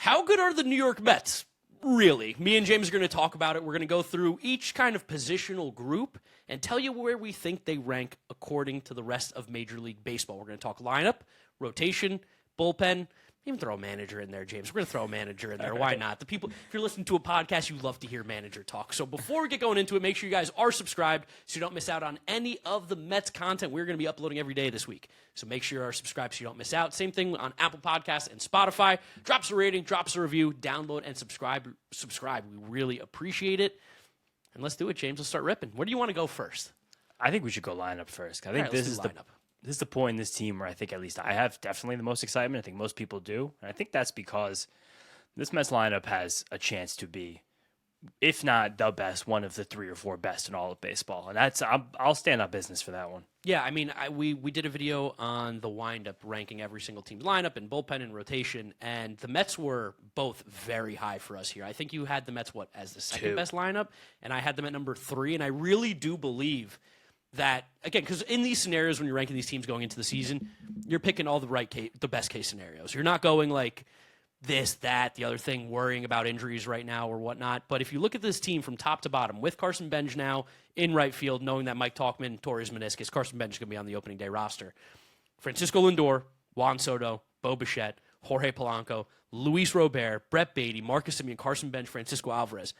How good are the New York Mets? Really? Me and James are going to talk about it. We're going to go through each kind of positional group and tell you where we think they rank according to the rest of Major League Baseball. We're going to talk lineup, rotation, bullpen, even throw a manager in there, James. We're going to throw a manager in there. Why not? The people, if you're listening to a podcast, you love to hear manager talk. So before we get going into it, make sure you guys are subscribed so you don't miss out on any of the Mets content we're going to be uploading every day this week. So make sure you are subscribed so you don't miss out. Same thing on Apple Podcasts and Spotify. Drop us a rating, drop us a review, download, and subscribe. We really appreciate it. And let's do it, James. Let's start ripping. Where do you want to go first? I think we should go lineup first. I think this is the point in this team where I think at least I have definitely the most excitement. I think most people do. And I think that's because this Mets lineup has a chance to be, if not the best, one of the 3 or 4 best in all of baseball. And that's I'll stand on business for that one. Yeah, I mean, we did a video on the windup ranking every single team's lineup and bullpen and rotation, and the Mets were both very high for us here. I think you had the Mets, as the second best lineup, and I had them at number 3, and I really do believe that, again, because in these scenarios when you're ranking these teams going into the season, you're picking all the best case scenarios. You're not going like this, that, the other thing, worrying about injuries right now or whatnot. But if you look at this team from top to bottom, with Carson Bench now in right field, knowing that Mike Tauchman tore his meniscus, Carson Bench is going to be on the opening day roster. Francisco Lindor, Juan Soto, Bo Bichette, Jorge Polanco, Luis Robert, Brett Beatty, Marcus Semien, Carson Bench, Francisco Alvarez.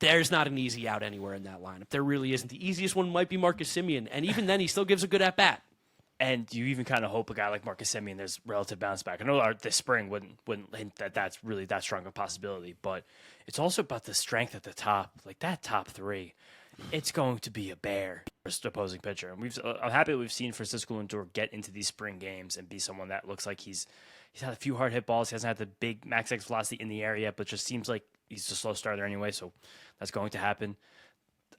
There's not an easy out anywhere in that lineup. There really isn't. The easiest one might be Marcus Semien, and even then, he still gives a good at-bat. And you even kind of hope a guy like Marcus Semien, there's relative bounce back. I know this spring wouldn't hint that that's really that strong a possibility, but it's also about the strength at the top. Like that top 3, it's going to be a bear for opposing pitcher. And I'm happy that we've seen Francisco Lindor get into these spring games and be someone that looks like he's had a few hard hit balls. He hasn't had the big max X velocity in the air yet, but just seems like he's a slow starter anyway, so that's going to happen.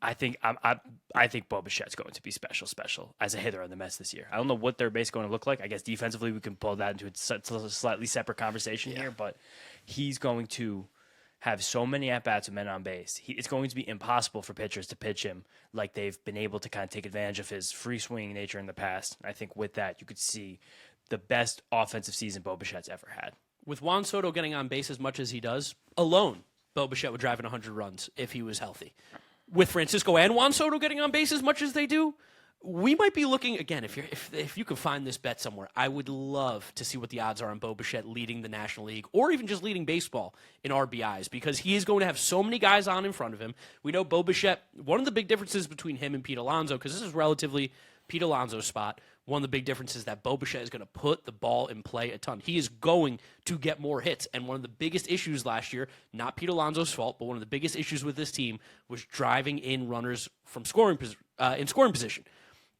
I think Bo Bichette's going to be special as a hitter on the Mets this year. I don't know what their base is going to look like. I guess defensively we can pull that into a slightly separate conversation here, but he's going to have so many at-bats with men on base. It's going to be impossible for pitchers to pitch him like they've been able to kind of take advantage of his free-swinging nature in the past. I think with that, you could see the best offensive season Bo Bichette's ever had. With Juan Soto getting on base as much as he does, alone, Bo Bichette would drive in 100 runs if he was healthy. With Francisco and Juan Soto getting on base as much as they do, we might be looking, again, if you can find this bet somewhere, I would love to see what the odds are on Bo Bichette leading the National League or even just leading baseball in RBIs, because he is going to have so many guys on in front of him. We know Bo Bichette, one of the big differences between him and Pete Alonso, because this is relatively Pete Alonso's spot, one of the big differences is that Bo Bichette is going to put the ball in play a ton. He is going to get more hits, and one of the biggest issues last year, not Pete Alonso's fault, but one of the biggest issues with this team was driving in runners from scoring position.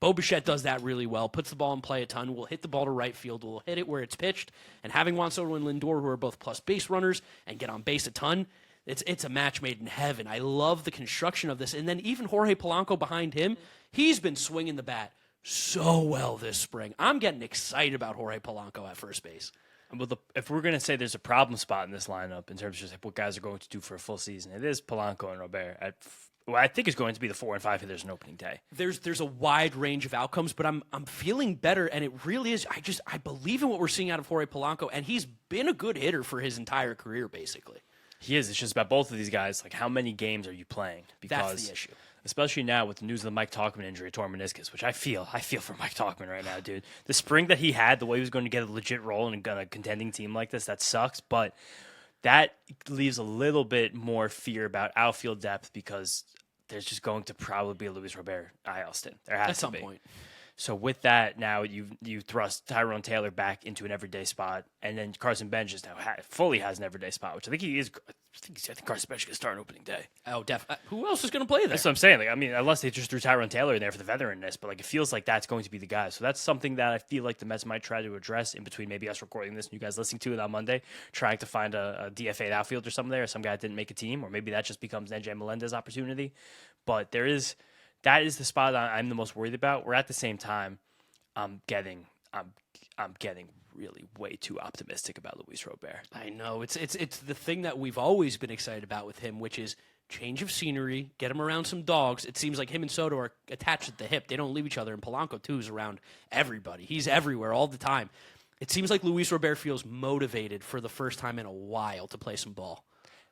Bo Bichette does that really well, puts the ball in play a ton, will hit the ball to right field, will hit it where it's pitched, and having Juan Soto and Lindor, who are both plus base runners and get on base a ton, it's a match made in heaven. I love the construction of this, and then even Jorge Polanco behind him, he's been swinging the bat so well this spring. I'm getting excited about Jorge Polanco at first base. Well, if we're going to say there's a problem spot in this lineup in terms of just what guys are going to do for a full season, it is Polanco and Robert. I think it's going to be the 4 and 5 hitters in opening day. There's a wide range of outcomes, but I'm feeling better, and it really is. I believe in what we're seeing out of Jorge Polanco, and he's been a good hitter for his entire career, basically. He is. It's just about both of these guys. Like, how many games are you playing? Because that's the issue. Especially now with the news of the Mike Tauchman injury, torn meniscus, which I feel for Mike Tauchman right now, dude. The spring that he had, the way he was going to get a legit role in a contending team like this, that sucks. But that leaves a little bit more fear about outfield depth because there's just going to probably be a Luis Robert IL stint. There has to be. At some point. So with that, now you thrust Tyrone Taylor back into an everyday spot, and then Carson Bench is now fully has an everyday spot, which I think he is. I think Carson Bench can start on opening day. Oh, who else is going to play there? That's what I'm saying. Like, I mean, unless they just threw Tyrone Taylor in there for the veteranness, but like it feels like that's going to be the guy. So that's something that I feel like the Mets might try to address in between maybe us recording this and you guys listening to it on Monday, trying to find a DFA outfield or something there, or some guy that didn't make a team, or maybe that just becomes an NJ Melendez opportunity. But that is the spot I'm the most worried about. We're at the same time, I'm getting really way too optimistic about Luis Robert. I know. It's the thing that we've always been excited about with him, which is change of scenery, get him around some dogs. It seems like him and Soto are attached at the hip. They don't leave each other, and Polanco, too, is around everybody. He's everywhere all the time. It seems like Luis Robert feels motivated for the first time in a while to play some ball.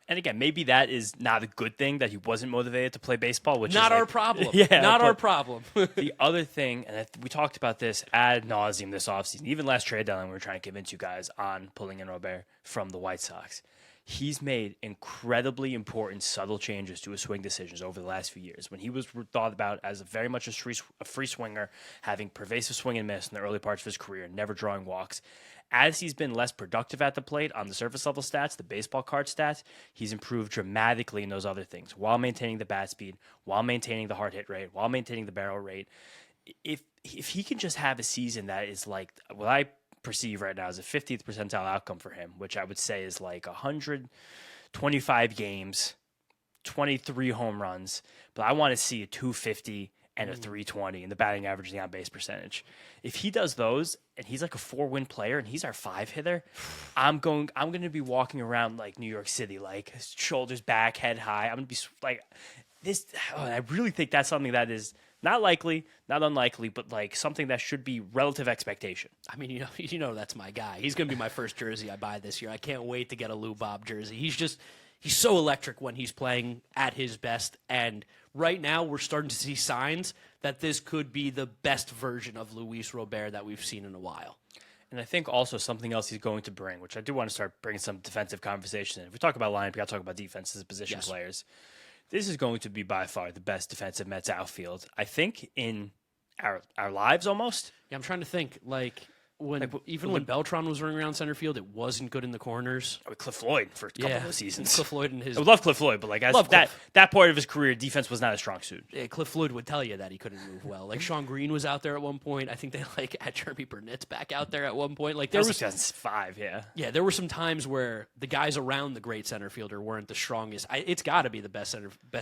And again, maybe that is not a good thing that he wasn't motivated to play baseball, which Not is our problem. Yeah, Not our but problem. the other thing, and we talked about this ad nauseum this offseason, even last trade deadline, we were trying to convince you guys on pulling in Robert from the White Sox. He's made incredibly important, subtle changes to his swing decisions over the last few years. When he was thought about as very much a free swinger, having pervasive swing and miss in the early parts of his career, never drawing walks. As he's been less productive at the plate on the surface level stats, the baseball card stats, he's improved dramatically in those other things while maintaining the bat speed, while maintaining the hard hit rate, while maintaining the barrel rate. If he can just have a season that is like what I perceive right now as a 50th percentile outcome for him, which I would say is like 125 games, 23 home runs, but I want to see a 250 and a 320 in the batting average and the on-base percentage. If he does those and he's like a 4-win player and he's our 5-hitter, I'm going to be walking around like New York City, like shoulders back, head high. I'm going to be like this. I really think that's something that is not likely, not unlikely, but like something that should be relative expectation. I mean, you know that's my guy. He's going to be my first jersey I buy this year. I can't wait to get a Lou Bob jersey. He's so electric when he's playing at his best, and right now we're starting to see signs that this could be the best version of Luis Robert that we've seen in a while. And I think also something else he's going to bring, which I do want to start bringing some defensive conversation in. If we talk about lineup, we got to talk about defenses, position players. This is going to be by far the best defensive Mets outfield, I think, in our lives almost. Yeah, I'm trying to think. When Beltran was running around center field, it wasn't good in the corners. Cliff Floyd for a couple of seasons. Cliff Floyd and his. I love Cliff Floyd, but like that part of his career, defense was not a strong suit. Yeah, Cliff Floyd would tell you that he couldn't move well. Like Sean Green was out there at one point. I think they had Jeremy Burnett's back out there at one point. Like there was 2005, yeah. Yeah, there were some times where the guys around the great center fielder weren't the strongest. It's got to be the best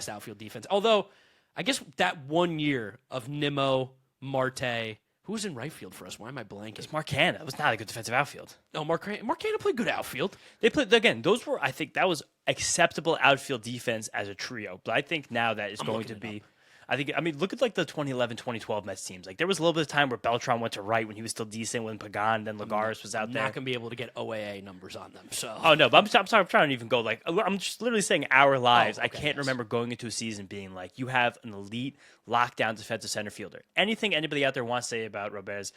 outfield defense. Although, I guess that 1 year of Nimmo, Marte. Who was in right field for us? Why am I blanking? It's Marcana. It was not a good defensive outfield. No, Marcana played good outfield. They played, again, I think that was acceptable outfield defense as a trio. But I think now that it's going to be, look at like the 2011, 2012 Mets teams. Like there was a little bit of time where Beltran went to right when he was still decent, when Pagan, then Lagares was out there. Not going to be able to get OAA numbers on them. So. Oh, no, but I'm sorry, I'm trying to even go like, I'm just literally saying our lives. I can't remember going into a season being like, you have an elite lockdown defensive center fielder. Anything anybody out there wants to say about Robert's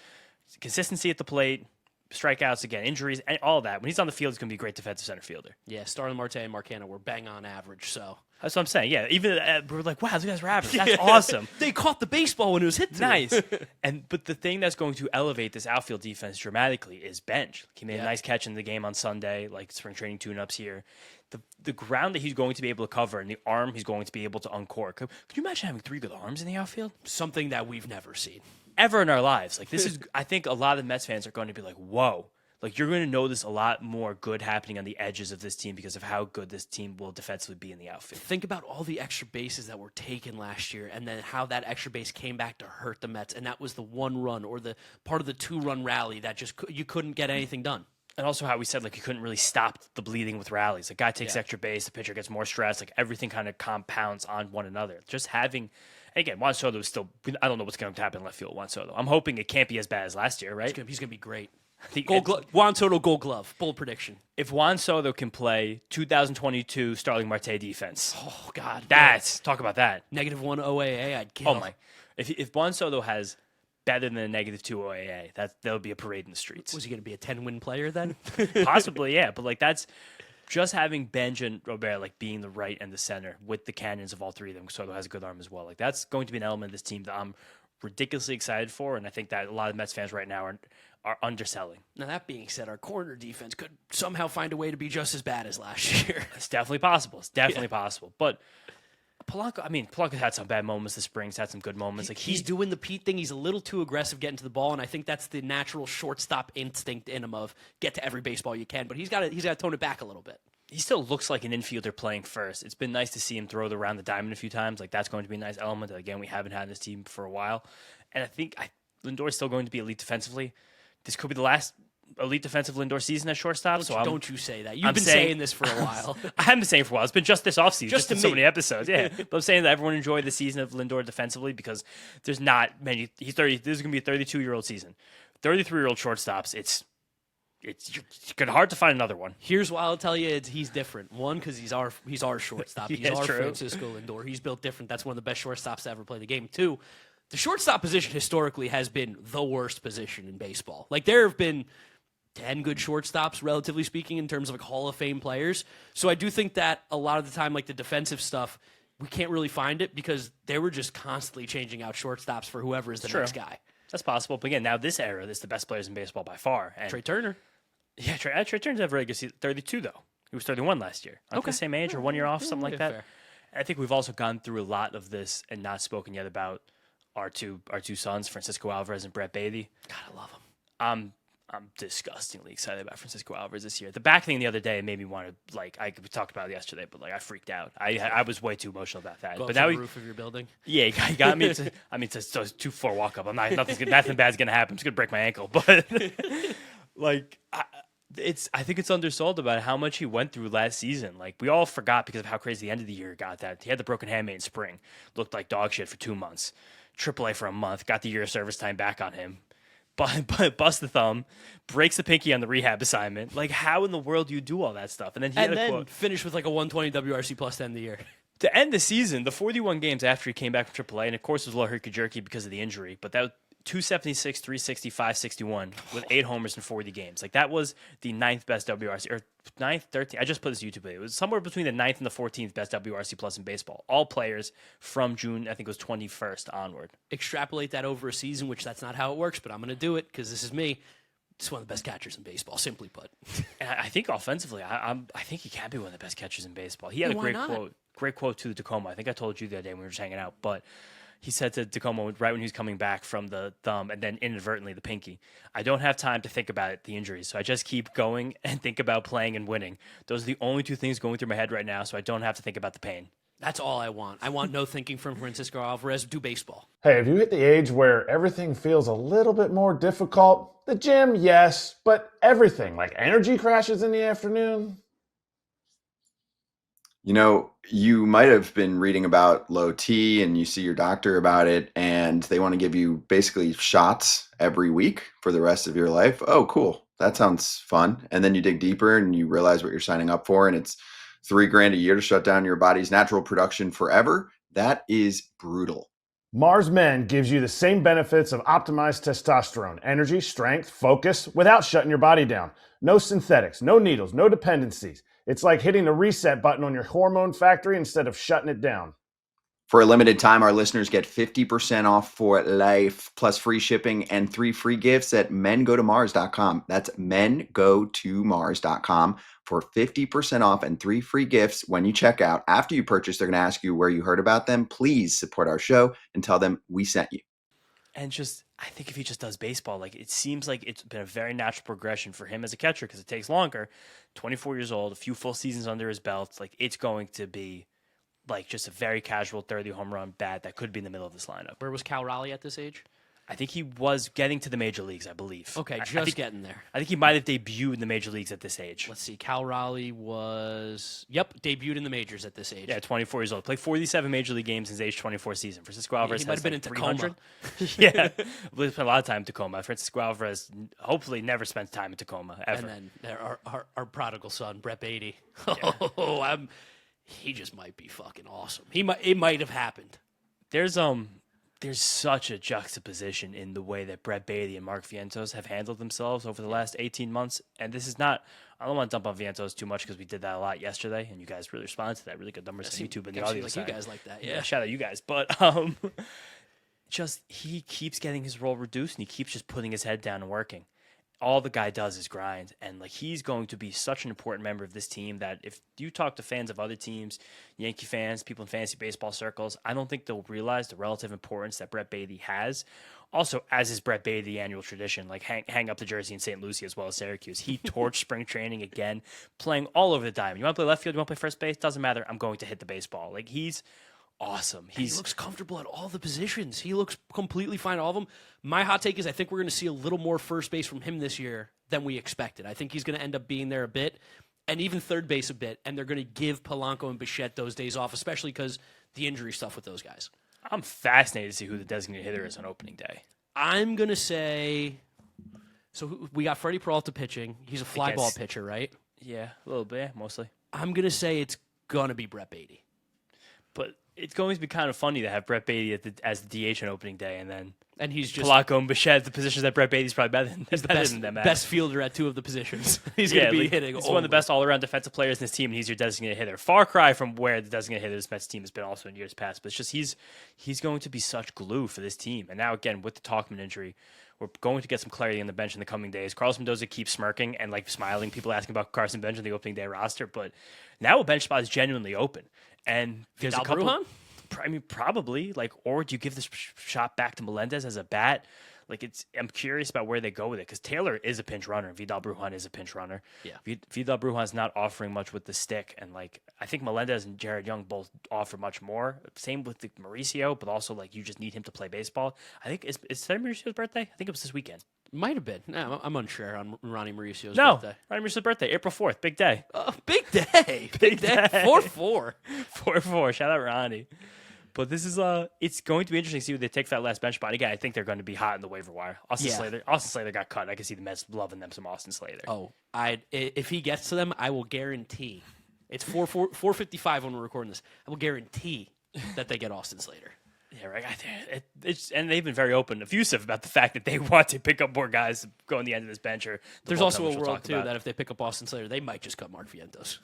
consistency at the plate, strikeouts, again, injuries, and all that. When he's on the field, he's going to be a great defensive center fielder. Yeah, Starlin Marte and Marcana were bang on average, so. That's what I'm saying. Yeah, even we're like, wow, those guys were average. That's awesome. They caught the baseball when it was hit to nice. them. But the thing that's going to elevate this outfield defense dramatically is bench. He made a nice catch in the game on Sunday, like spring training tune-ups here. The ground that he's going to be able to cover and the arm he's going to be able to uncork. Could you imagine having 3 good arms in the outfield? Something that we've never seen. Ever in our lives. Like this is, I think a lot of the Mets fans are going to be like, whoa. Like, you're going to notice a lot more good happening on the edges of this team because of how good this team will defensively be in the outfield. Think about all the extra bases that were taken last year and then how that extra base came back to hurt the Mets. And that was the 1 run or the part of the 2-run rally that just you couldn't get anything done. And also how we said, like, you couldn't really stop the bleeding with rallies. The guy takes extra base, the pitcher gets more stress. Like, everything kind of compounds on one another. Just having... And again, Juan Soto is still... I don't know what's going to happen in left field with Juan Soto. I'm hoping it can't be as bad as last year, right? He's going to be great. Juan Soto Gold Glove. Bold prediction. If Juan Soto can play 2022 Starling Marte defense... Oh, God. Talk about that. -1 OAA, I'd kill. Oh, my. If Juan Soto has... better than a -2 OAA. That'll be a parade in the streets. Was he going to be a 10-win player then? Possibly, yeah. But like that's just having Benj and Robert like being the right and the center with the cannons of all 3 of them. Soto has a good arm as well. Like that's going to be an element of this team that I'm ridiculously excited for, and I think that a lot of Mets fans right now are underselling. Now that being said, our corner defense could somehow find a way to be just as bad as last year. It's definitely possible. Possible, but. Polanco had some bad moments this spring. He's had some good moments. He's doing the Pete thing. He's a little too aggressive getting to the ball, and I think that's the natural shortstop instinct in him of get to every baseball you can. But he's got to tone it back a little bit. He still looks like an infielder playing first. It's been nice to see him throw around the diamond a few times. Like that's going to be a nice element that again we haven't had in this team for a while. And I think Lindor is still going to be elite defensively. This could be the last elite defensive Lindor season at shortstop. Don't you say that. You've been saying this for a while. I haven't been saying it for a while. It's been just this offseason. Just in so many episodes. Yeah. But I'm saying that everyone enjoy the season of Lindor defensively because there's not many. He's 30. This is going to be a 32-year-old season. 33-year-old shortstops. It's it's hard to find another one. Here's why I'll tell you he's different. One, because he's our shortstop. He's our true. Francisco Lindor. He's built different. That's one of the best shortstops to ever play the game. Two, the shortstop position historically has been the worst position in baseball. Like, there have been 10 good shortstops, relatively speaking, in terms of like Hall of Fame players. So I do think that a lot of the time, like the defensive stuff, we can't really find it because they were just constantly changing out shortstops for whoever is the next guy. That's possible. But again, now this era, this is the best players in baseball by far. And Trey Turner. Yeah, Trey Turner's had a very good season. 32, though. He was 31 last year. Aren't they the same age or 1 year off, something like that? Fair. I think we've also gone through a lot of this and not spoken yet about our two sons, Francisco Alvarez and Brett Baty. God, I love him. I'm disgustingly excited about Francisco Alvarez this year. The back thing the other day made me want to, like, we talked about it yesterday, but like I freaked out. I was way too emotional about that. Go but up now to the roof of your building. Yeah, he got me to. I mean, it's a 2-4 walk up. Nothing bad's gonna happen. I'm just gonna break my ankle. But like, I think it's undersold about how much he went through last season. Like, we all forgot because of how crazy the end of the year got. That he had the broken hamate in spring, looked like dog shit for 2 months, AAA for a month, got the year of service time back on him. But bust the thumb, breaks the pinky on the rehab assignment. Like, how in the world do you do all that stuff? And then finish with like a 120 WRC plus to end the year. To end the season, the 41 games after he came back from AAA, and of course it was a little herky-jerky because of the injury, but that was 276, 360, 561 with 8 homers in 40 games. Like, that was the 9th best WRC, or 9th, 13th. I just put this YouTube video. It was somewhere between the 9th and the 14th best WRC plus in baseball. All players from June, I think it was 21st onward. Extrapolate that over a season, which that's not how it works, but I'm going to do it because this is me. It's one of the best catchers in baseball, simply put. And I think offensively, I think he can be one of the best catchers in baseball. He had a great quote to Tacoma. I think I told you the other day when we were just hanging out, but he said to Tacoma right when he was coming back from the thumb and then inadvertently the pinky, "I don't have time to think about the injuries, so I just keep going and think about playing and winning. Those are the only two things going through my head right now, so I don't have to think about the pain." That's all I want. I want no thinking from Francisco Alvarez. Do baseball. Hey, have you hit the age where everything feels a little bit more difficult? The gym, yes, but everything, like energy crashes in the afternoon? You know, you might have been reading about low T and you see your doctor about it, and they want to give you basically shots every week for the rest of your life. Oh, cool. That sounds fun. And then you dig deeper and you realize what you're signing up for, and it's $3,000 a year to shut down your body's natural production forever. That is brutal. Mars Men gives you the same benefits of optimized testosterone, energy, strength, focus, without shutting your body down. No synthetics, no needles, no dependencies. It's like hitting the reset button on your hormone factory instead of shutting it down. For a limited time, our listeners get 50% off for life, plus free shipping and 3 free gifts at mengotomars.com. That's mengotomars.com for 50% off and 3 free gifts when you check out. After you purchase, they're going to ask you where you heard about them. Please support our show and tell them we sent you. And just, I think if he just does baseball, like, it seems like it's been a very natural progression for him as a catcher because it takes longer. 24 years old, a few full seasons under his belt. Like, it's going to be like just a very casual 30 home run bat that could be in the middle of this lineup. Where was Cal Raleigh at this age? I think he was getting to the major leagues, I believe. Okay, I just think, getting there. I think he might have debuted in the major leagues at this age. Let's see. Cal Raleigh debuted in the majors at this age. Yeah, 24 years old. Played 47 major league games in his age 24 season. Francisco Alvarez he might have been in Tacoma. Yeah, we spent a lot of time in Tacoma. Francisco Alvarez hopefully never spent time in Tacoma ever. And then our prodigal son, Brett Baty. Yeah. He just might be fucking awesome. It might have happened. There's such a juxtaposition in the way that Brett Baty and Mark Vientos have handled themselves over the last 18 months. And this is not, I don't want to dump on Vientos too much because we did that a lot yesterday, and you guys really responded to that. Really good numbers on YouTube and the audio side. You guys like that, yeah. Shout out you guys. But just he keeps getting his role reduced, and he keeps just putting his head down and working. All the guy does is grind, and like he's going to be such an important member of this team that if you talk to fans of other teams, Yankee fans, people in fantasy baseball circles, I don't think they'll realize the relative importance that Brett Baty has. Also, as is Brett Baty, the annual tradition, like hang up the jersey in St. Lucie as well as Syracuse. He torched spring training again, playing all over the diamond. You want to play left field, you want to play first base, doesn't matter. I'm going to hit the baseball. Like he's awesome. He looks comfortable at all the positions. He looks completely fine at all of them. My hot take is I think we're going to see a little more first base from him this year than we expected. I think he's going to end up being there a bit, and even third base a bit, and they're going to give Polanco and Bichette those days off, especially because the injury stuff with those guys. I'm fascinated to see who the designated hitter is on opening day. I'm going to say So we got Freddie Peralta pitching. He's a fly ball pitcher, right? Yeah, a little bit, mostly. I'm going to say it's going to be Brett Beatty. But it's going to be kind of funny to have Brett Beatty as the DH on opening day, and he's just Polanco and Bichette, the positions that Brett Beatty's probably better than, best, than them at. best fielder at 2 of the positions. He's going to be hitting. He's one of the best all-around defensive players in this team, and he's your designated hitter. Far cry from where the designated hitter of this Mets team has been also in years past, but it's just he's going to be such glue for this team. And now, again, with the Talkman injury, we're going to get some clarity on the bench in the coming days. Carlos Mendoza keeps smirking and smiling. People asking about Carson Bench on the opening day roster, but now a bench spot is genuinely open. And there's a couple. Brujan? I mean, probably. Or do you give this shot back to Melendez as a bat? I'm curious about where they go with it because Taylor is a pinch runner. Vidal Brujan is a pinch runner. Yeah. Vidal Brujan's not offering much with the stick, and I think Melendez and Jared Young both offer much more. Same with Mauricio, but also you just need him to play baseball. I think is today Mauricio's birthday? I think it was this weekend. Might have been. No, I'm unsure on Ronnie Mauricio's no, birthday. Ronnie Mauricio's birthday, April 4th, big day. Big day. Big day. 4-4. 4-4. Shout out Ronnie. But this is it's going to be interesting to see what they take for that last bench spot. Again, I think they're going to be hot in the waiver wire. Austin Slater got cut. I can see the Mets loving them some Austin Slater. Oh, if he gets to them, I will guarantee. It's 4:55 when we're recording this. I will guarantee that they get Austin Slater. Yeah, right. And they've been very open, effusive about the fact that they want to pick up more guys going the end of this bench. There's also a world too that if they pick up Austin Slater, they might just cut Mark Vientos.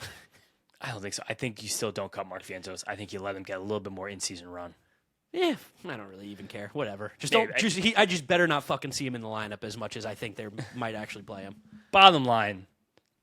I don't think so. I think you still don't cut Mark Vientos. I think you let him get a little bit more in-season run. Yeah, I don't really even care. Whatever. I just better not fucking see him in the lineup as much as I think they might actually play him. Bottom line,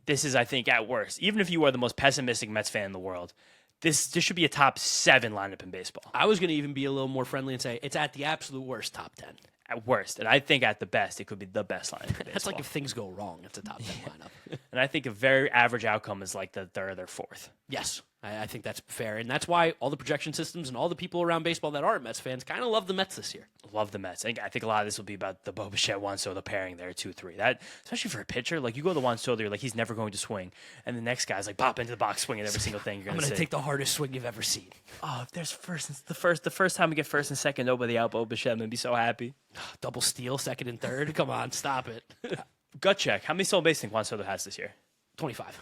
this is, I think, at worst, even if you are the most pessimistic Mets fan in the world, this should be a top 7 lineup in baseball. I was going to even be a little more friendly and say it's at the absolute worst top 10. At worst. And I think at the best, it could be the best lineup in baseball. That's if things go wrong, it's a top 10 lineup. And I think a very average outcome is the 3rd or 4th. Yes, I think that's fair. And that's why all the projection systems and all the people around baseball that aren't Mets fans kind of love the Mets this year. Love the Mets. I think a lot of this will be about the Bo Bichette Juan Soto pairing there, 2-3. That, especially for a pitcher, you go to Juan Soto, you're he's never going to swing. And the next guy's pop into the box swinging every single thing you're going to see. I'm going to take the hardest swing you've ever seen. Oh, if there's the first time we get first and second, nobody out Bo Bichette, I'm going to be so happy. Double steal, second and third. Come on, stop it. Gut check. How many stolen base think Juan Soto has this year? 25.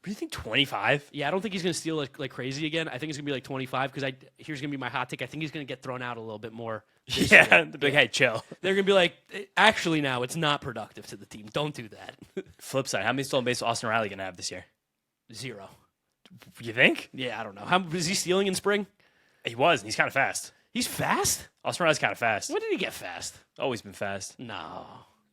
Do you think 25? Yeah, I don't think he's going to steal like crazy again. I think it's going to be 25 because here's going to be my hot take. I think he's going to get thrown out a little bit more. Yeah, the big, hey, chill. They're going to be actually now it's not productive to the team. Don't do that. Flip side, how many stolen base is Austin Riley going to have this year? 0. You think? Yeah, I don't know. How was he stealing in spring? He was, and he's kind of fast. He's fast? Austin Riley's kind of fast. When did he get fast? Always been fast. No.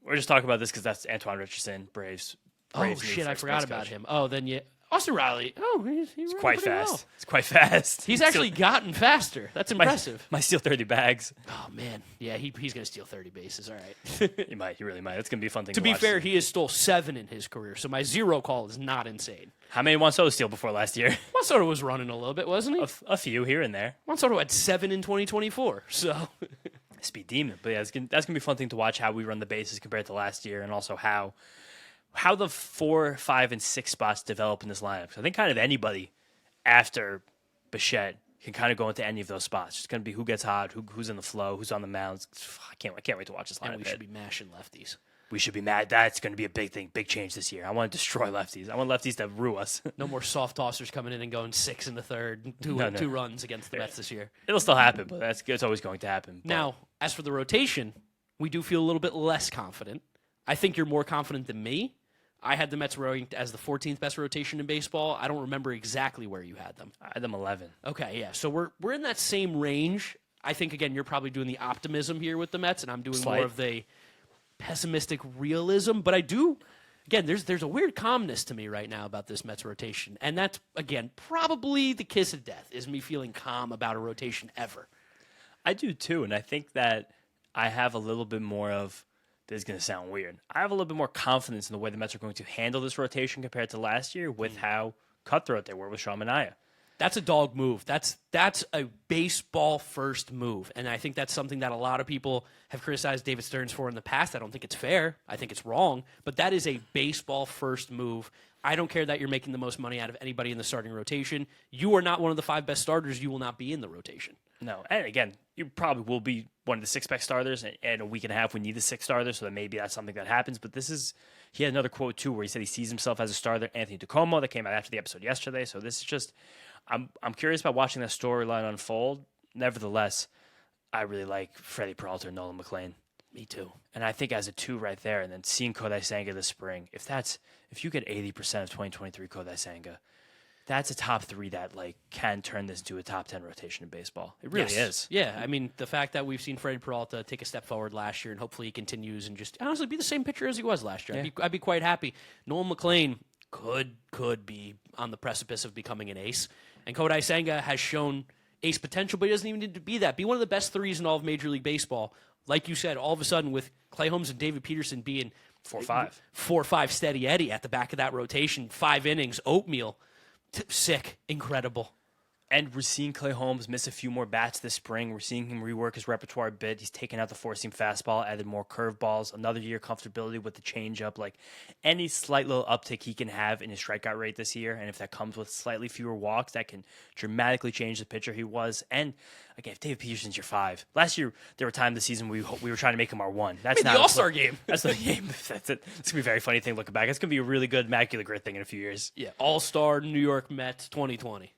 We're just talking about this because that's Antoine Richardson, Braves. Oh, shit, I forgot about him. Oh, then yeah. Austin Riley. Oh, he's quite fast. Well. It's quite fast. He's actually gotten faster. That's impressive. Might steal 30 bags. Oh, man. Yeah, he's going to steal 30 bases. All right. He might. He really might. It's going to be a fun thing to watch. be fair, he has stole 7 in his career, so my 0 call is not insane. How many Juan Soto steal before last year? Juan Soto was running a little bit, wasn't he? A few here and there. Juan Soto had 7 in 2024, so... Speed demon. But yeah, that's going to be a fun thing to watch, how we run the bases compared to last year, and also how the 4, 5, and 6 spots develop in this lineup. So I think kind of anybody after Bichette can kind of go into any of those spots. It's going to be who gets hot, who's in the flow, who's on the mound. I can't wait to watch this lineup. And we should be mashing lefties. We should be mad. That's going to be a big thing, big change this year. I want to destroy lefties. I want lefties to rue us. No more soft tossers coming in and going 6 in the third, two runs against the Mets this year. It'll still happen, but it's always going to happen. Now, as for the rotation, we do feel a little bit less confident. I think you're more confident than me. I had the Mets ranked as the 14th best rotation in baseball. I don't remember exactly where you had them. I had them 11. Okay, yeah. So we're in that same range. I think, again, you're probably doing the optimism here with the Mets, and I'm doing more of the pessimistic realism. But I do, again, there's a weird calmness to me right now about this Mets rotation. And that's, again, probably the kiss of death, is me feeling calm about a rotation ever. I do, too. And I think that I have a little bit more of, this is going to sound weird, I have a little bit more confidence in the way the Mets are going to handle this rotation compared to last year with how cutthroat they were with Sean Manaea. That's a dog move. That's a baseball first move. And I think that's something that a lot of people have criticized David Stearns for in the past. I don't think it's fair. I think it's wrong. But that is a baseball first move. I don't care that you're making the most money out of anybody in the starting rotation. You are not one of the 5 best starters. You will not be in the rotation. No, and again, you probably will be one of the six-pack starters, and in a week and a half we need the sixth starter, so that maybe that's something that happens. But he had another quote too where he said he sees himself as a starter. Anthony Tacoma, that came out after the episode yesterday. So this is just, I'm curious about watching that storyline unfold. Nevertheless, I really like Freddie Peralta and Nolan McLean. Me too. And I think as a two right there, and then seeing Kodai Senga this spring, if you get 80% of 2023 Kodai Senga, that's a top three that can turn this into a top 10 rotation in baseball. It really is. Yeah, I mean, the fact that we've seen Freddie Peralta take a step forward last year and hopefully he continues and just honestly be the same pitcher as he was last year. Yeah. I'd be quite happy. Nolan McLean could be on the precipice of becoming an ace. And Kodai Senga has shown ace potential, but he doesn't even need to be that. Be one of the best threes in all of Major League Baseball. Like you said, all of a sudden with Clay Holmes and David Peterson being 4-5 steady Eddie at the back of that rotation, 5 innings, oatmeal. Sick. Incredible. And we're seeing Clay Holmes miss a few more bats this spring. We're seeing him rework his repertoire a bit. He's taken out the four-seam fastball, added more curveballs, another year comfortability with the changeup. Any slight little uptick he can have in his strikeout rate this year, and if that comes with slightly fewer walks, that can dramatically change the pitcher he was. And again, if David Peterson's your 5, last year there were times this season we were trying to make him our 1. That's not the All-Star game. That's the game. That's it. It's gonna be a very funny thing looking back. It's gonna be a really good macular grit thing in a few years. Yeah, All-Star New York Mets 2020.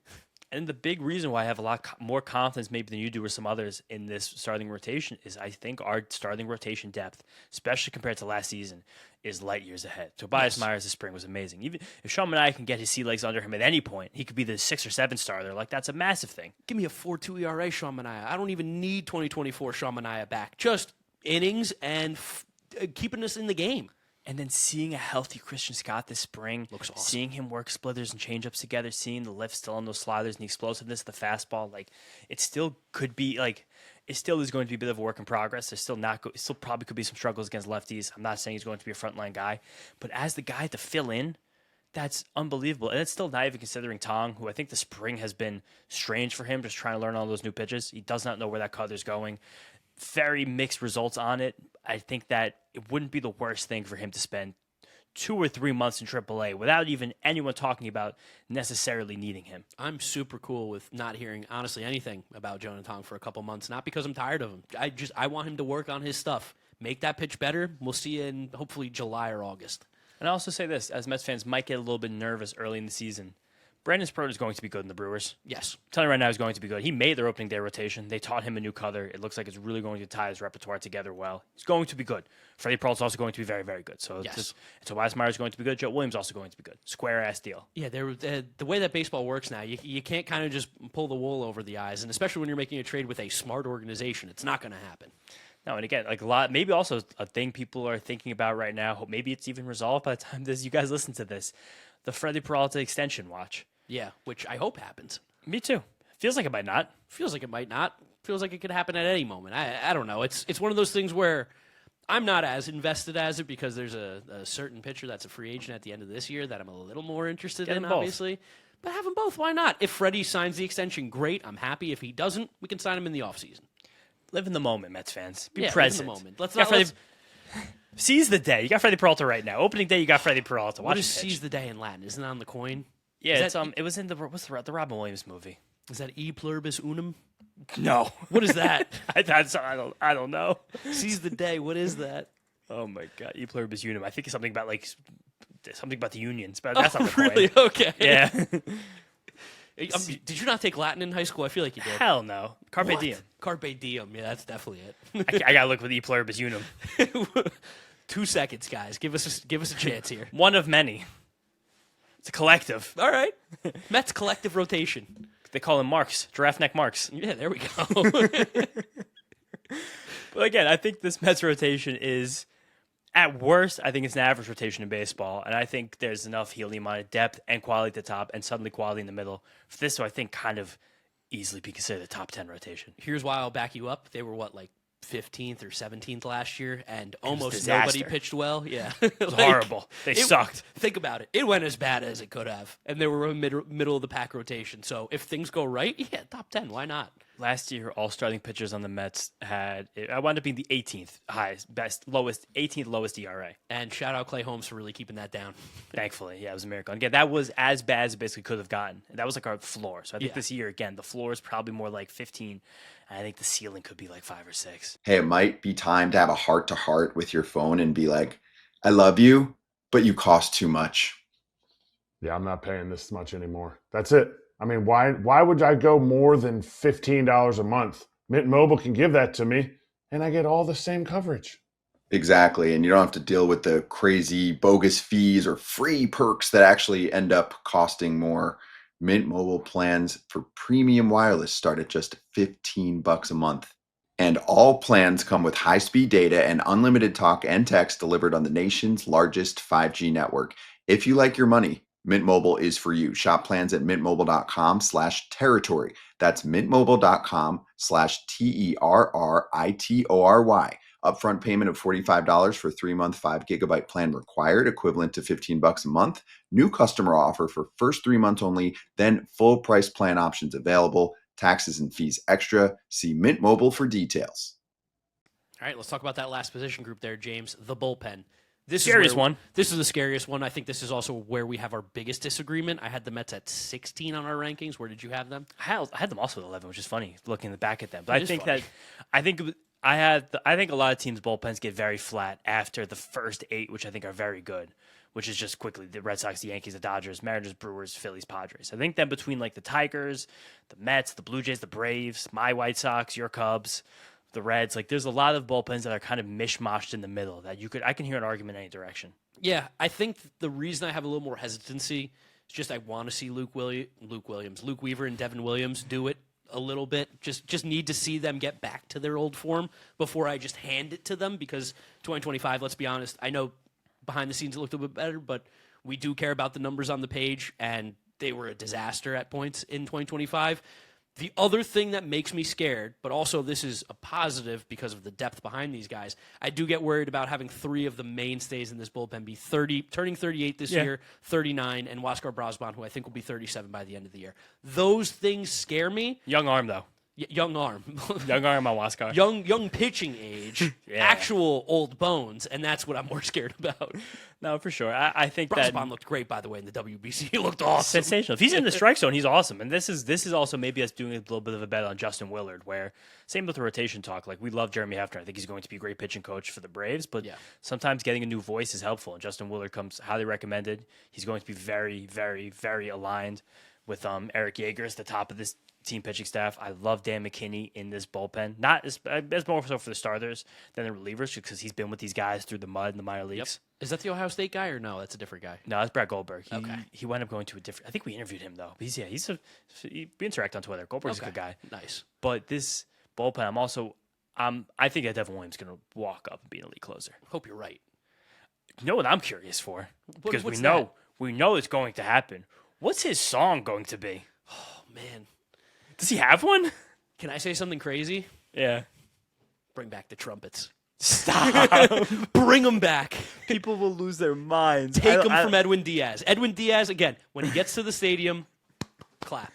And the big reason why I have a lot more confidence maybe than you do or some others in this starting rotation is I think our starting rotation depth, especially compared to last season, is light years ahead. Tobias Myers this spring was amazing. Even if Sean Manaea can get his sea legs under him at any point, he could be the 6 or 7 starter. That's a massive thing. Give me a 4.2 ERA, Sean Manaea. I don't even need 2024 Sean Manaea back. Just innings and keeping us in the game. And then seeing a healthy Christian Scott this spring, looks awesome. Seeing him work splitters and changeups together, seeing the lift still on those sliders and the explosiveness of the fastball, it still could be it still is going to be a bit of a work in progress. There's still probably could be some struggles against lefties. I'm not saying he's going to be a frontline guy, but as the guy to fill in, that's unbelievable. And it's still not even considering Tong, who I think the spring has been strange for him, just trying to learn all those new pitches. He does not know where that cutter's going. Very mixed results on it. I think that it wouldn't be the worst thing for him to spend 2 or 3 months in AAA without even anyone talking about necessarily needing him. I'm super cool with not hearing, honestly, anything about Jonah Tong for a couple months. Not because I'm tired of him. I want him to work on his stuff. Make that pitch better. We'll see you in hopefully July or August. And I also say this, as Mets fans might get a little bit nervous early in the season, Brandon Sproat is going to be good in the Brewers. Yes. I'm telling you right now, he's going to be good. He made their opening day rotation. They taught him a new cutter. It looks like it's really going to tie his repertoire together well. He's going to be good. Freddie Peralta is also going to be very, very good. So Tobias Myers is going to be good. Joe Williams is also going to be good. Square-ass deal. Yeah, the way that baseball works now, you can't kind of just pull the wool over the eyes, and especially when you're making a trade with a smart organization, it's not going to happen. No, and again, a lot, maybe also a thing people are thinking about right now, maybe it's even resolved by the time you guys listen to this, the Freddie Peralta extension watch. Yeah, which I hope happens. Me too. Feels like it might not. Feels like it might not. Feels like it could happen at any moment. I don't know. It's one of those things where I'm not as invested as it because there's a certain pitcher that's a free agent at the end of this year that I'm a little more interested in, obviously. But have them both. Why not? If Freddie signs the extension, great. I'm happy. If he doesn't, we can sign him in the offseason. Live in the moment, Mets fans. Be Live present. in the moment. Let's seize the day. You got Freddie Peralta right now. Opening day, you got Freddie Peralta. What is seize the day in Latin? Isn't it on the coin? Yeah, it was in the Robin Williams movie. Is that E pluribus unum? No. What is that? I don't know. Seize the day. What is that? Oh my God, E pluribus unum. I think it's something about the unions, but that's not the really? point. Okay. Yeah. Did you not take Latin in high school? I feel like you did. Hell no. Carpe diem. Carpe diem. Yeah, that's definitely it. I gotta look with E pluribus unum. 2 seconds, guys. Give us a chance here. One of many. It's a collective. All right. Mets collective rotation. They call him Marks. Giraffe neck Marks. Yeah, there we go. But again, I think this Mets rotation is, at worst, I think it's an average rotation in baseball. And I think there's enough helium on it, depth and quality at the top, and suddenly quality in the middle. For this to, I think, kind of easily be considered a top 10 rotation. Here's why I'll back you up. They were, 15th or 17th last year, and almost disaster. nobody pitched well. Yeah. It was horrible. They sucked. Think about it. It went as bad as it could have. And they were a middle of the pack rotation. So if things go right, yeah, top 10. Why not? Last year, all starting pitchers on the Mets I wound up being the 18th lowest ERA. And shout out Clay Holmes for really keeping that down. Thankfully, yeah, it was a miracle. And again, that was as bad as it basically could have gotten. And that was like our floor. So I think this year, again, the floor is probably more like 15. And I think the ceiling could be like 5 or 6. Hey, it might be time to have a heart-to-heart with your phone and be like, I love you, but you cost too much. Yeah, I'm not paying this much anymore. That's it. I mean, why would I go more than $15 a month? Mint Mobile can give that to me, and I get all the same coverage. Exactly. And you don't have to deal with the crazy bogus fees or free perks that actually end up costing more. Mint Mobile plans for premium wireless start at just $15 a month. And all plans come with high-speed data and unlimited talk and text delivered on the nation's largest 5G network. If you like your money, Mint Mobile is for you. Shop plans at mintmobile.com/territory. That's mintmobile.com/TERRITORY. Upfront payment of $45 for 3-month 5 GB plan required, equivalent to $15 a month. New customer offer for first 3 months only, then full price plan options available. Taxes and fees extra. See Mint Mobile for details. All right, let's talk about that last position group there, James, the bullpen. This Scariest one. This is the scariest one. I think this is also where we have our biggest disagreement. I had the Mets at 16 on our rankings. Where did you have them? I had them also at 11, which is funny looking back at them. But It I is think funny. I think a lot of teams' bullpens get very flat after the first 8, which I think are very good, which is just quickly the Red Sox, the Yankees, the Dodgers, Mariners, Brewers, Phillies, Padres. I think then between like the Tigers, the Mets, the Blue Jays, the Braves, my White Sox, your Cubs, the Reds, like there's a lot of bullpens that are kind of mishmashed in the middle that I can hear an argument in any direction. Yeah, I think the reason I have a little more hesitancy is just I want to see Luke Weaver and Devin Williams do it a little bit. Just need to see them get back to their old form before I just hand it to them, because 2025, let's be honest, I know behind the scenes it looked a bit better, but we do care about the numbers on the page, and they were a disaster at points in 2025. The other thing that makes me scared, but also this is a positive because of the depth behind these guys, I do get worried about having 3 of the mainstays in this bullpen be turning 38 this year, 39, and Huáscar Brosban, who I think will be 37 by the end of the year. Those things scare me. Young arm, though. Young arm. Young arm on Huáscar. Young pitching age, actual old bones, and that's what I'm more scared about. No, for sure. I think that Brosban looked great, by the way, in the WBC. He looked awesome. sensational. If he's in the strike zone, he's awesome. And this is also maybe us doing a little bit of a bet on Justin Willard, where same with the rotation talk. Like we love Jeremy Hefner. I think he's going to be a great pitching coach for the Braves, but sometimes getting a new voice is helpful. And Justin Willard comes highly recommended. He's going to be very, very, very aligned with Eric Yeager as the top of this team pitching staff. I love Dan McKinney in this bullpen. Not as more so for the starters than the relievers, because he's been with these guys through the mud in the minor leagues. Is that the Ohio State guy or no? That's a different guy. No, that's Brad Goldberg. Okay. He wound up going to a different. I think we interviewed him though. We interact on Twitter. Goldberg's a good guy. Nice. But this bullpen, I think that Devin Williams is going to walk up and be an elite closer. Hope you're right. You know what I'm curious for? Because what's we know it's going to happen. What's his song going to be? Oh, man. Does he have one? Can I say something crazy? Yeah. Bring back the trumpets. Stop. Bring them back. People will lose their minds. Take them from Edwin Diaz. Edwin Diaz, again, when he gets to the stadium, clap.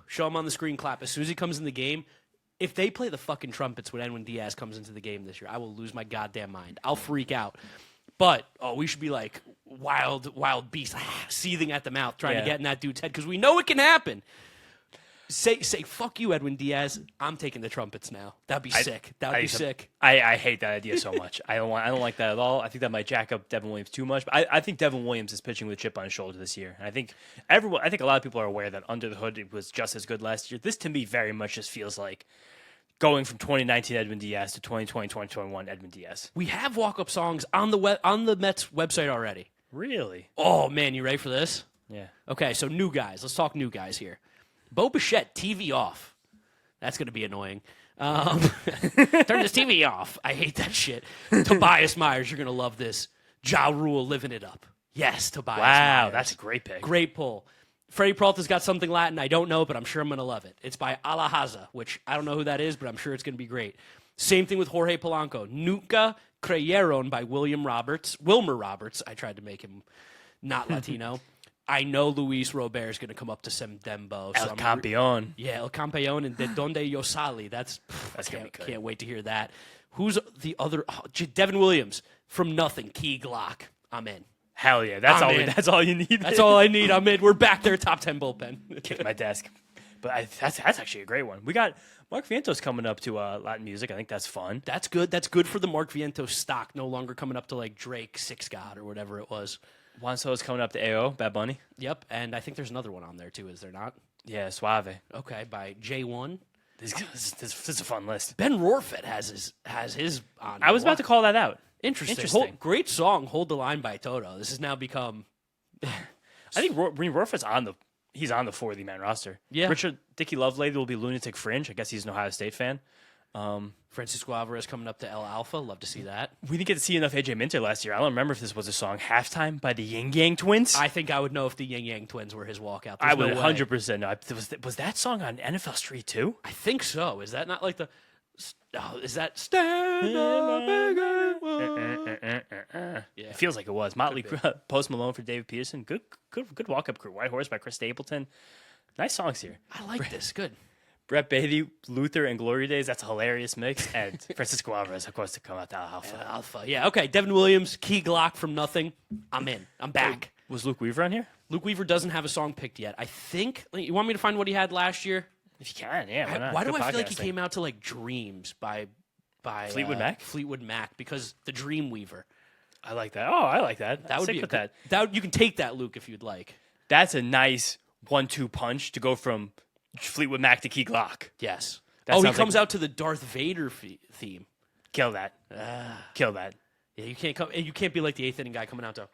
Show him on the screen, clap. As soon as he comes in the game, if they play the fucking trumpets when Edwin Diaz comes into the game this year, I will lose my goddamn mind. I'll freak out. But, we should be like wild beasts, seething at the mouth, trying to get in that dude's head, because we know it can happen. Say, fuck you, Edwin Diaz. I'm taking the trumpets now. That'd be sick. That'd be sick. I hate that idea so much. I don't like that at all. I think that might jack up Devin Williams too much. But I think Devin Williams is pitching with a chip on his shoulder this year. And I think a lot of people are aware that under the hood it was just as good last year. This to me very much just feels like going from 2019 Edwin Diaz to 2020, 2021 Edwin Diaz. We have walk-up songs on the Mets website already. Really? Oh, man, you ready for this? Yeah. Okay, so new guys. Let's talk new guys here. Bo Bichette, TV off. That's going to be annoying. Turn this TV off. I hate that shit. Tobias Myers, you're going to love this. Ja Rule living it up. Yes, Tobias Myers. Wow, that's a great pick. Great pull. Freddie Peralta's got something Latin I don't know, but I'm sure I'm going to love it. It's by Alahaza, which I don't know who that is, but I'm sure it's going to be great. Same thing with Jorge Polanco. Nunca Creyeron by Wilmer Roberts. I tried to make him not Latino. I know Luis Robert is going to come up to some dembo. El Campeón. El Campeón and De Donde Yo Sali. That's gonna be good. Can't wait to hear that. Who's the other? Devin Williams from nothing. Key Glock. I'm in. Hell yeah, that's all you need. That's all I need. I'm in. We're back there, top 10 bullpen. Kick my desk. But that's actually a great one. We got Mark Vientos coming up to Latin music. I think that's fun. That's good. That's good for the Mark Vientos stock. No longer coming up to like Drake, Six God, or whatever it was. Juan Soto's coming up to AO, Bad Bunny. Yep, and I think there's another one on there too. Is there not? Yeah, Suave. Okay, by J1. This is a fun list. Ben Rorfet has his on. I was about to call that out. Interesting. Great song, Hold the Line by Toto. This has now become... I think Rorfet's he's on the 40 man roster. Yeah. Richard Dickey Lovelady will be Lunatic Fringe. I guess he's an Ohio State fan. Francisco Alvarez coming up to El Alfa. Love to see that. We didn't get to see enough AJ Minter last year. I don't remember if this was a song Halftime by the Yin Yang Twins. I think I would know if the Yin Yang Twins were his walkout. I would 100% know. Was that song on NFL Street too? I think so. Is that not like the... Oh, is that Stand Up Again? Yeah. It feels like it was. Motley Crue, Post Malone for David Peterson. Good walk-up crew. White Horse by Chris Stapleton. Nice songs here. I like this. Good. Brett Beatty, Luther, and Glory Days. That's a hilarious mix. And Francisco Alvarez, of course, to come out to Alpha. Alpha. Yeah, okay. Devin Williams, Key Glock from nothing. I'm in. I'm back. Was Luke Weaver on here? Luke Weaver doesn't have a song picked yet. I think... You want me to find what he had last year? If you can, yeah. Why not? Why do Good I feel like he podcasting. came out to like Dreams by Fleetwood Mac? Fleetwood Mac, because the Dream Weaver. I like that. Oh, I like that. That would Stick be with that. You can take that, Luke, if you'd like. That's a nice 1-2 punch to go from Fleetwood Mac to Key Glock. Yes. That He sounds comes like- out to the Darth Vader theme. Kill that. Kill that. Yeah, you can't come. You can't be like the eighth inning guy coming out to.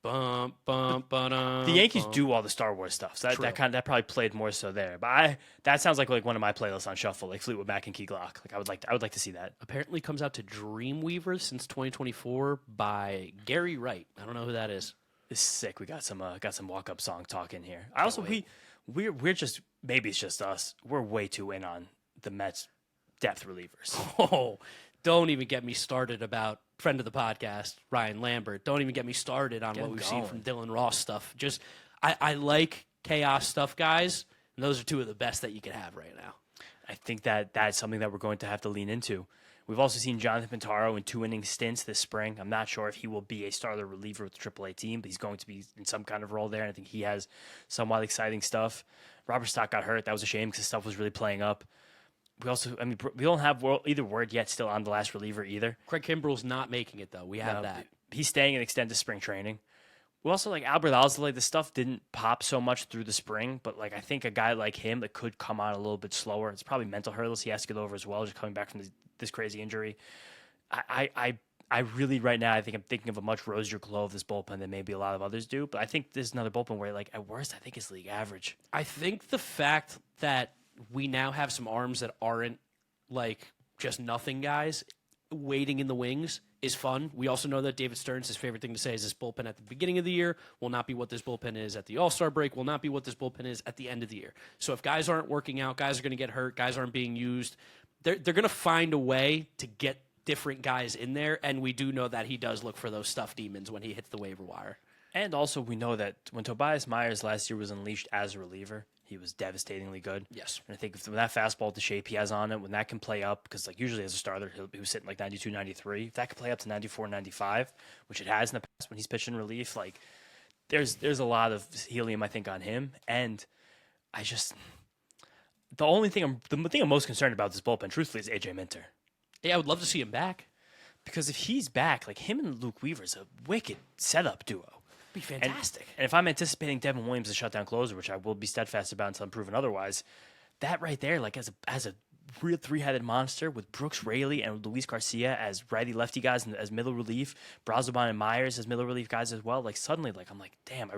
Bum, bum, ba-dum, The Yankees bum. do all the Star Wars stuff, so True. that probably played more so there. But that sounds like one of my playlists on shuffle, like Fleetwood Mac and Key Glock. Like I would like to see that. Apparently comes out to Dreamweaver since 2024 by Gary Wright. I don't know who that is. It's sick. We got some walk up song talk in here. I also wait. we're just, maybe it's just us. We're way too in on the Mets depth relievers. Oh, don't even get me started about friend of the podcast, Ryan Lambert. Don't even get me started on what we've seen from Dylan Ross stuff. Just, I like chaos stuff, guys. And those are two of the best that you can have right now. I think that's something that we're going to have to lean into. We've also seen Jonathan Pintaro in 2-inning stints this spring. I'm not sure if he will be a starter reliever with the AAA team, but he's going to be in some kind of role there. And I think he has somewhat exciting stuff. Robert Stock got hurt. That was a shame because stuff was really playing up. We also, we don't have either word yet still on the last reliever either. Craig Kimbrell's not making it, though. We have that. He's staying and extended spring training. We also, like Albert Alzolay, the stuff didn't pop so much through the spring, but like I think a guy like him that could come on a little bit slower. It's probably mental hurdles he has to get over as well, just coming back from this crazy injury. I really right now I think I'm thinking of a much rosier glow of this bullpen than maybe a lot of others do. But I think this is another bullpen where like at worst I think it's league average. I think the fact that we now have some arms that aren't like just nothing guys waiting in the wings is fun. We also know that David Stearns, his favorite thing to say is this bullpen at the beginning of the year will not be what this bullpen is at the All-Star break, will not be what this bullpen is at the end of the year. So if guys aren't working out, guys are going to get hurt, guys aren't being used, they're going to find a way to get different guys in there, and we do know that he does look for those stuffed demons when he hits the waiver wire. And also we know that when Tobias Myers last year was unleashed as a reliever, he was devastatingly good. Yes. And I think when that fastball, the shape he has on it, when that can play up, because like usually as a starter, he was sitting like 92, 93. If that could play up to 94, 95, which it has in the past when he's pitching relief, like there's a lot of helium, I think, on him. And the thing I'm most concerned about this bullpen, truthfully, is AJ Minter. Yeah, I would love to see him back. Because if he's back, like him and Luke Weaver's a wicked setup duo. Be fantastic. And if I'm anticipating Devin Williams to shut down closer, which I will be steadfast about until I'm proven otherwise, that right there, like as a real three-headed monster with Brooks Raley and Luis Garcia as righty-lefty guys and as middle relief, Brazoban and Myers as middle relief guys as well, like suddenly, like I'm like, damn,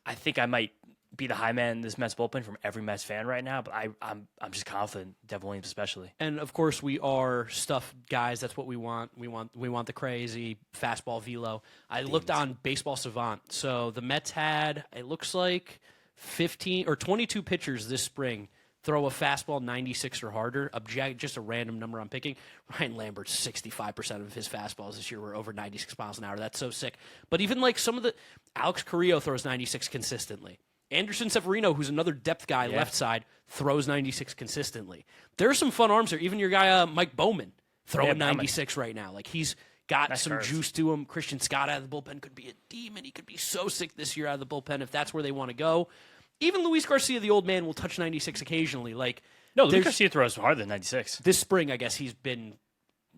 I think I might be the high man in this Mets bullpen from every Mets fan right now, but I'm just confident, Devin Williams especially. And of course, we are stuffed guys. That's what we want. We want the crazy fastball velo. I looked on Baseball Savant. So the Mets had, it looks like 15 or 22 pitchers this spring throw a fastball 96 or harder, just a random number I'm picking. Ryan Lambert's 65% of his fastballs this year were over 96 miles an hour. That's so sick. But even like some of the Alex Carrillo throws 96 consistently. Anderson Severino, who's another depth guy, left side, throws 96 consistently. There are some fun arms there. Even your guy Mike Bowman throwing 96 right now. Like he's got some juice to him. Christian Scott out of the bullpen could be a demon. He could be so sick this year out of the bullpen if that's where they want to go. Even Luis Garcia, the old man, will touch 96 occasionally. Like Luis Garcia throws harder than 96. This spring, I guess he's been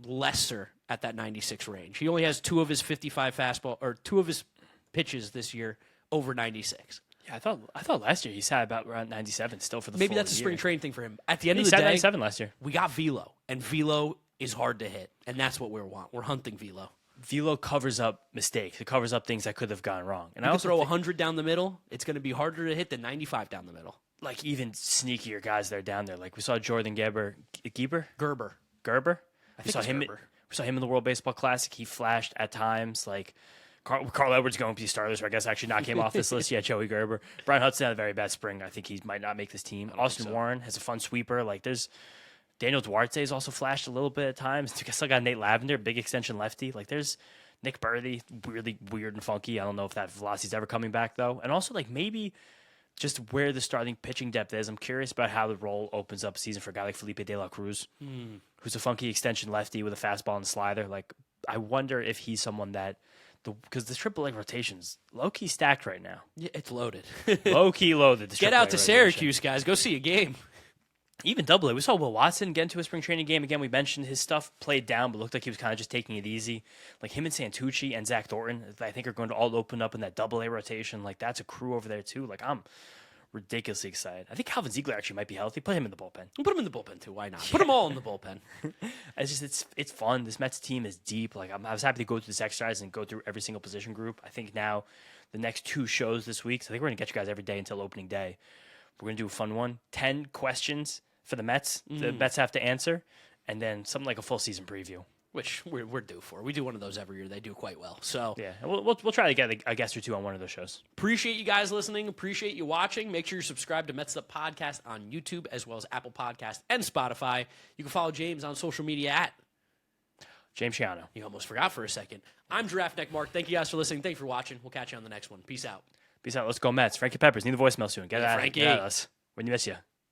lesser at that 96 range. He only has 2 of his 55 fastball or 2 of his pitches this year over 96. Yeah, I thought last year he sat about around 97 still for the Maybe full that's a year. spring training thing for him. At the end He of the sat day, 97 last year. We got velo, and velo is hard to hit, and that's what we want. We're hunting velo. Velo covers up mistakes. It covers up things that could have gone wrong. And I also throw 100 down the middle. It's going to be harder to hit than 95 down the middle. Like even sneakier guys that are down there. Like we saw Jordan Gerber. Gerber. We saw him. Gerber. We saw him in the World Baseball Classic. He flashed at times. Like Carl Edwards going to be starter, so I guess actually not came off this list. Yeah, Joey Gerber. Brian Hudson had a very bad spring. I think he might not make this team. Austin Warren has a fun sweeper. Like there's Daniel Duarte has also flashed a little bit at times. I still got Nate Lavender, big extension lefty. Like there's Nick Birdy, really weird and funky. I don't know if that velocity's ever coming back though. And also like maybe just where the starting pitching depth is. I'm curious about how the role opens up a season for a guy like Felipe De La Cruz, who's a funky extension lefty with a fastball and a slider. Like I wonder if he's someone that because the AAA rotation's low-key stacked right now. Yeah, it's loaded. Low-key loaded. Get out to Syracuse, guys. Go see a game. Even AA. We saw Will Watson get into a spring training game. Again, we mentioned his stuff played down, but looked like he was kind of just taking it easy. Like him and Santucci and Zach Thornton, I think are going to all open up in that AA rotation. Like that's a crew over there too. Like I'm ridiculously excited. I think Calvin Ziegler actually might be healthy. Put him in the bullpen. We'll put him in the bullpen too. Why not? Put them all in the bullpen. It's fun. This Mets team is deep. Like I was happy to go through this exercise and go through every single position group. I think now the next 2 shows this week. So I think we're gonna get you guys every day until opening day. We're gonna do a fun one. 10 questions for the Mets. The Mets have to answer, and then something like a full season preview. Which we're due for. We do one of those every year. They do quite well. So yeah, we'll try to get a guest or 2 on one of those shows. Appreciate you guys listening. Appreciate you watching. Make sure you're subscribed to Mets'd Podcast on YouTube as well as Apple Podcast and Spotify. You can follow James on social media at James Shiano. You almost forgot for a second. I'm Giraffe Neck Mark. Thank you guys for listening. Thank you for watching. We'll catch you on the next one. Peace out. Peace out. Let's go Mets. Frankie Peppers. Need the voicemail soon. Get out of us. We miss you.